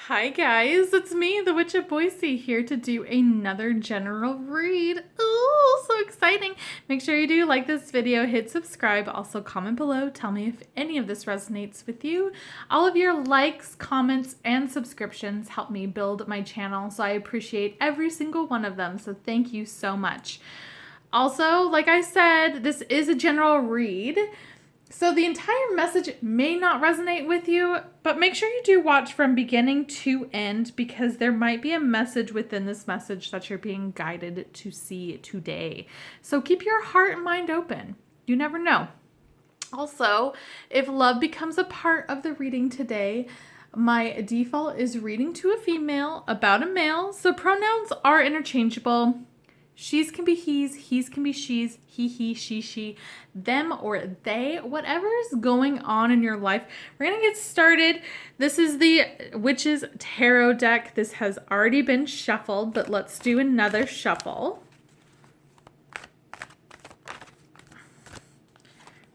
Hi guys, it's me, the Witch of Boise, here to do another general read. Ooh, so exciting. Make sure you do like this video, hit subscribe, also comment below, tell me if any of this resonates with you. All of your likes, comments, and subscriptions help me build my channel, so I appreciate every single one of them, so thank you so much. Also, like I said, this is a general read. So the entire message may not resonate with you, but make sure you do watch from beginning to end because there might be a message within this message that you're being guided to see today. So keep your heart and mind open. You never know. Also, if love becomes a part of the reading today, my default is reading to a female about a male, so pronouns are interchangeable. She's can be he's can be she's, he, she, them, or they, whatever is going on in your life. We're going to get started. This is the Witch's Tarot deck. This has already been shuffled, but let's do another shuffle. I'm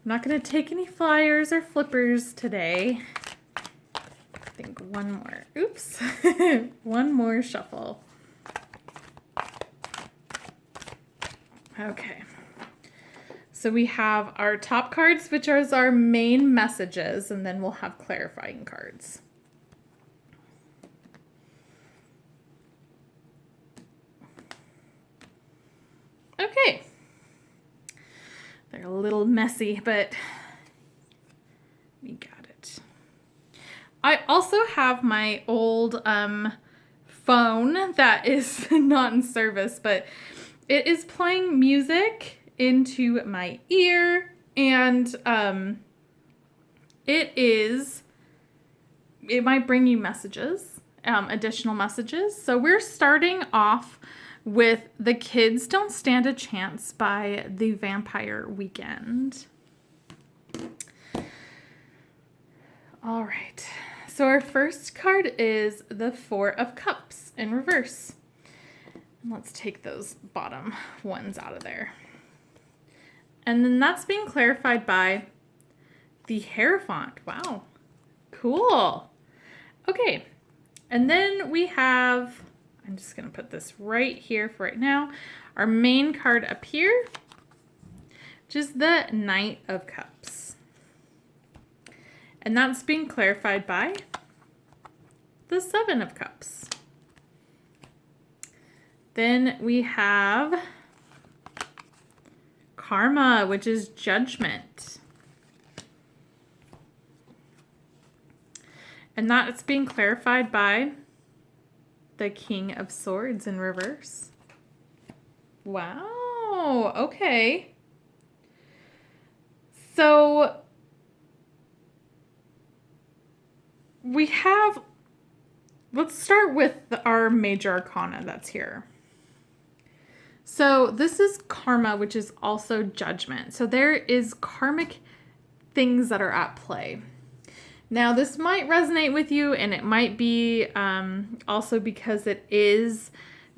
not going to take any flyers or flippers today. I think one more. Oops. One more shuffle. Okay, so we have our top cards, which are our main messages, and then we'll have clarifying cards. Okay, they're a little messy, but we got it. I also have my old phone that is not in service, but it is playing music into my ear, and it might bring you messages, additional messages. So we're starting off with The Kids Don't Stand a Chance by The Vampire Weekend. All right, so our first card is the Four of Cups in reverse. Let's take those bottom ones out of there. And then that's being clarified by the Hierophant. Wow. Cool. Okay. And then we have, I'm just going to put this right here for right now, our main card up here, which is the Knight of Cups. And that's being clarified by the Seven of Cups. Then we have Karma, which is judgment. And that's being clarified by the King of Swords in reverse. Wow, okay. So we have, let's start with our major arcana that's here. So this is karma, which is also judgment. So there is karmic things that are at play. Now this might resonate with you, and it might be also because it is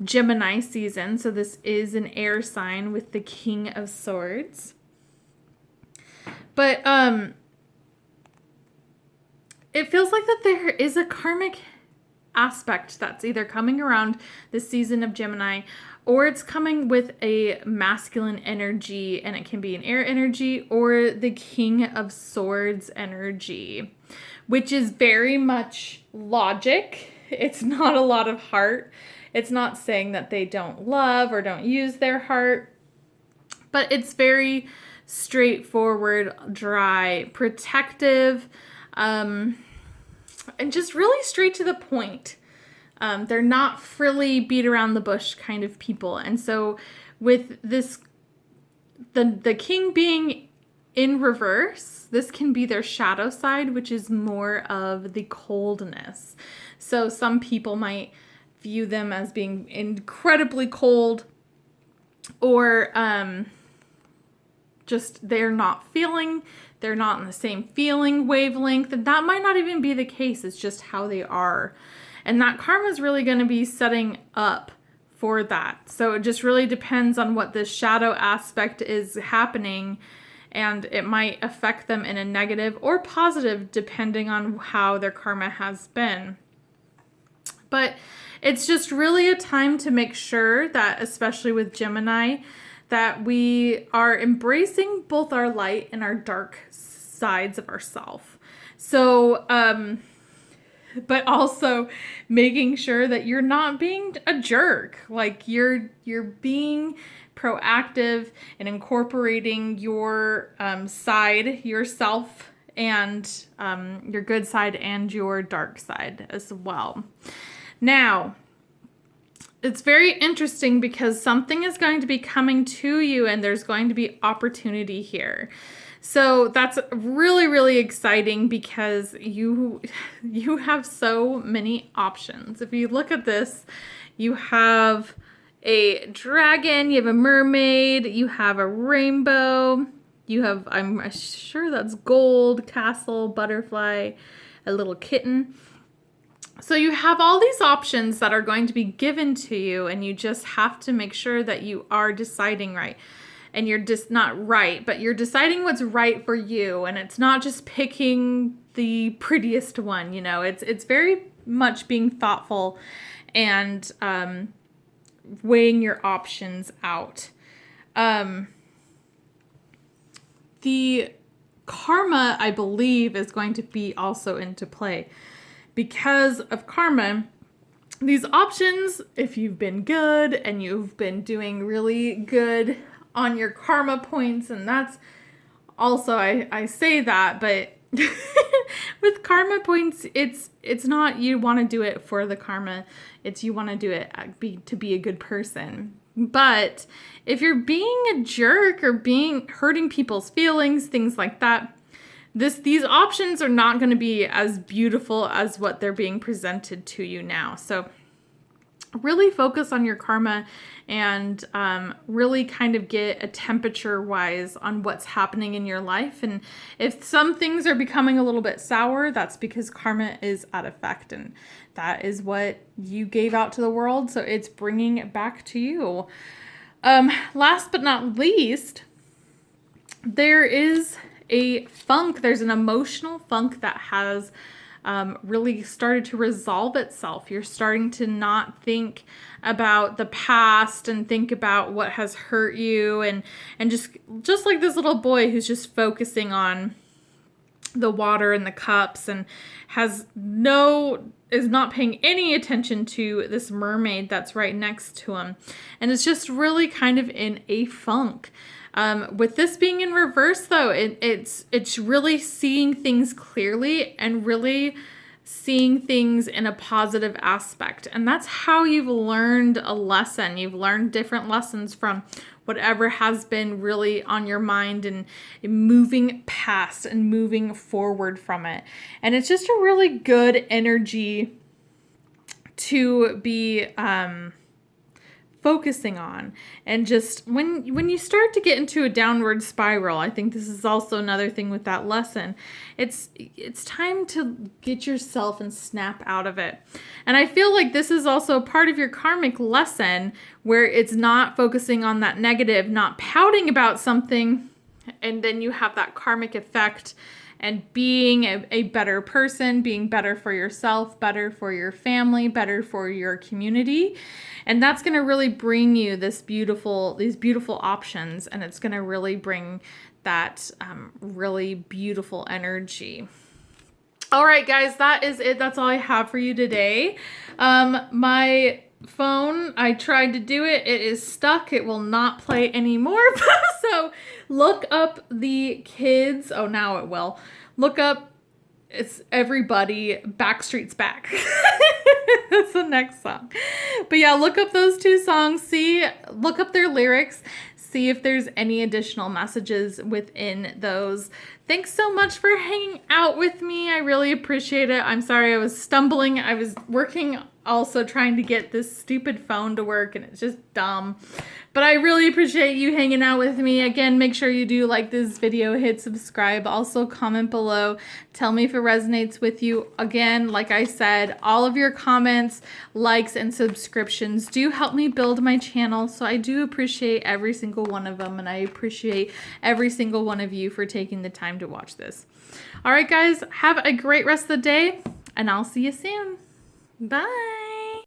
Gemini season. So this is an air sign with the King of Swords. But it feels like that there is a karmic aspect that's either coming around this season of Gemini, or it's coming with a masculine energy, and it can be an air energy or the King of Swords energy, which is very much logic. It's not a lot of heart. It's not saying that they don't love or don't use their heart, but it's very straightforward, dry, protective, and just really straight to the point. They're not frilly, beat around the bush kind of people. And so with this, the king being in reverse, this can be their shadow side, which is more of the coldness. So some people might view them as being incredibly cold, or just they're not in the same feeling wavelength. And that might not even be the case. It's just how they are. And that karma is really going to be setting up for that. So it just really depends on what this shadow aspect is happening, and it might affect them in a negative or positive depending on how their karma has been. But it's just really a time to make sure that, especially with Gemini, that we are embracing both our light and our dark sides of ourself. So, but also making sure that you're not being a jerk. Like you're being proactive and incorporating your side, yourself, and your good side and your dark side as well. Now, it's very interesting because something is going to be coming to you and there's going to be opportunity here. So that's really, really exciting because you have so many options. If you look at this, you have a dragon, you have a mermaid, you have a rainbow, you have, I'm sure that's gold, castle, butterfly, a little kitten. So you have all these options that are going to be given to you, and you just have to make sure that you are deciding right. And you're just not right, but you're deciding what's right for you. And it's not just picking the prettiest one, you know, it's very much being thoughtful and weighing your options out. The karma, I believe, is going to be also into play. Because of karma, these options, if you've been good and you've been doing really good on your karma points, and that's also, I say that, but with karma points, it's not you want to do it for the karma, it's you want to do it to be a good person. But if you're being a jerk or hurting people's feelings, things like that, these options are not going to be as beautiful as what they're being presented to you now. So really focus on your karma and really kind of get a temperature wise on what's happening in your life. And if some things are becoming a little bit sour, that's because karma is at effect, and that is what you gave out to the world. So it's bringing it back to you. Last but not least, there is there's an emotional funk that has really started to resolve itself. You're starting to not think about the past and think about what has hurt you, and just like this little boy who's just focusing on the water and the cups and is not paying any attention to this mermaid that's right next to him. And it's just really kind of in a funk. With this being in reverse, though, it's really seeing things clearly and really seeing things in a positive aspect. And that's how you've learned a lesson. You've learned different lessons from whatever has been really on your mind, and moving past and moving forward from it. And it's just a really good energy to be focusing on. And just when you start to get into a downward spiral, I think this is also another thing with that lesson. It's time to get yourself and snap out of it. And I feel like this is also part of your karmic lesson, where it's not focusing on that negative, not pouting about something, and then you have that karmic effect and being a better person, being better for yourself, better for your family, better for your community. And that's going to really bring you these beautiful options, and it's going to really bring that really beautiful energy. All right, guys, that is it. That's all I have for you today. My phone, I tried to do it. It is stuck. It will not play anymore. So look up the kids. Oh, now it will. Look up It's Everybody, Backstreet's Back. That's the next song. But yeah, look up those two songs. Look up their lyrics. See if there's any additional messages within those. Thanks so much for hanging out with me. I really appreciate it. I'm sorry I was stumbling. I was working also trying to get this stupid phone to work, and it's just dumb. But I really appreciate you hanging out with me. Again, make sure you do like this video, hit subscribe, also comment below. Tell me if it resonates with you. Again, like I said, all of your comments, likes, and subscriptions do help me build my channel. So I do appreciate every single one of them, and I appreciate every single one of you for taking the time to watch this. All right, guys, have a great rest of the day, and I'll see you soon. Bye.